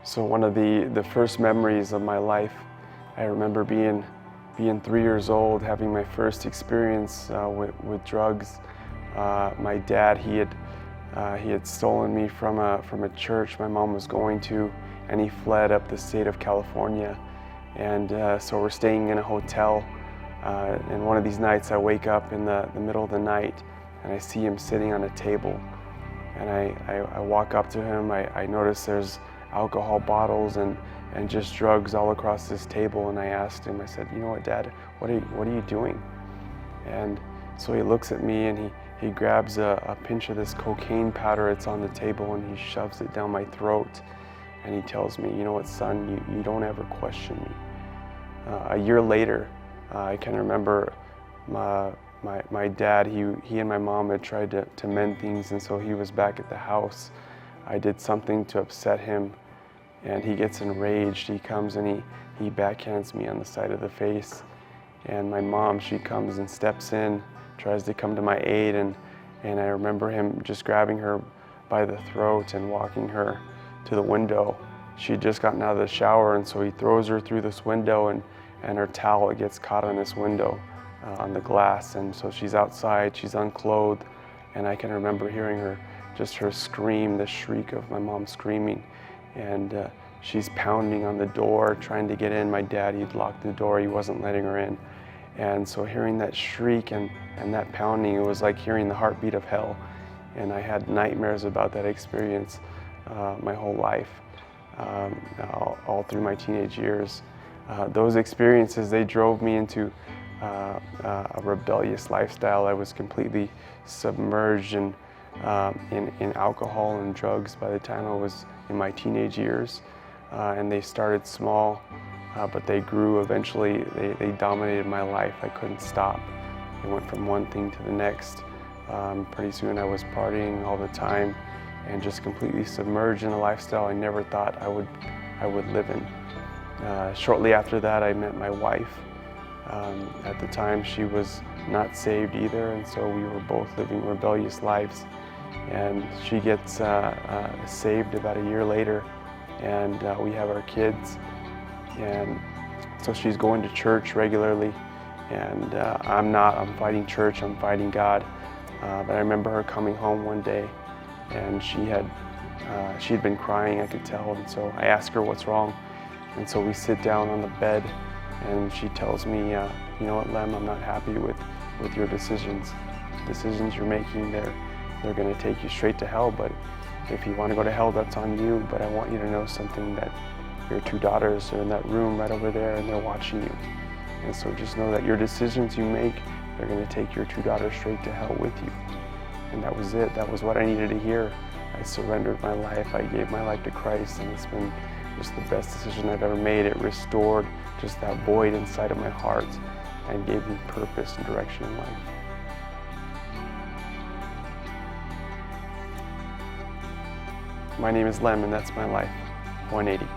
So one of the first memories of my life, I remember being 3 years old, having my first experience with drugs. My dad, he had stolen me from a church my mom was going to, and he fled up the state of California. And so we're staying in a hotel, and one of these nights I wake up in the middle of the night and I see him sitting on a table. And I walk up to him, I notice there's alcohol bottles and just drugs all across this table, and I asked him, I said, "You know what, Dad, what are you doing?" And so he looks at me and he grabs a pinch of this cocaine powder that's on the table, and he shoves it down my throat, and he tells me, "You know what, son, you don't ever question me." A year later, I can remember my dad, he and my mom had tried to mend things, and so he was back at the house. I did something to upset him, and he gets enraged. He comes and he backhands me on the side of the face. And my mom, she comes and steps in, tries to come to my aid, and I remember him just grabbing her by the throat and walking her to the window. She'd just gotten out of the shower, and so he throws her through this window, and her towel, it gets caught on this window, on the glass, and so she's outside, she's unclothed, and I can remember hearing her scream, the shriek of my mom screaming, and she's pounding on the door, trying to get in. My dad, he'd locked the door, he wasn't letting her in. And so hearing that shriek and that pounding, it was like hearing the heartbeat of hell. And I had nightmares about that experience my whole life, all through my teenage years. Those experiences, they drove me into a rebellious lifestyle. I was completely submerged in alcohol and drugs by the time I was in my teenage years. And they started small, but they grew eventually. They dominated my life. I couldn't stop. It went from one thing to the next. Pretty soon I was partying all the time and just completely submerged in a lifestyle I never thought I would live in. Shortly after that, I met my wife. At the time, she was not saved either, and so we were both living rebellious lives. And she gets saved about a year later, and we have our kids. And so she's going to church regularly, and I'm not. I'm fighting church, I'm fighting God. But I remember her coming home one day, and she'd been crying, I could tell, and so I asked her what's wrong. And so we sit down on the bed, and she tells me, "You know what, Lem, I'm not happy with your decisions. The decisions you're making, they're going to take you straight to hell, but if you want to go to hell, that's on you. But I want you to know something, that your two daughters are in that room right over there, and they're watching you. And so just know that your decisions you make, they're going to take your two daughters straight to hell with you." And that was it. That was what I needed to hear. I surrendered my life. I gave my life to Christ, and it's been just the best decision I've ever made. It restored just that void inside of my heart and gave me purpose and direction in life. My name is Lem, and that's my life. 180.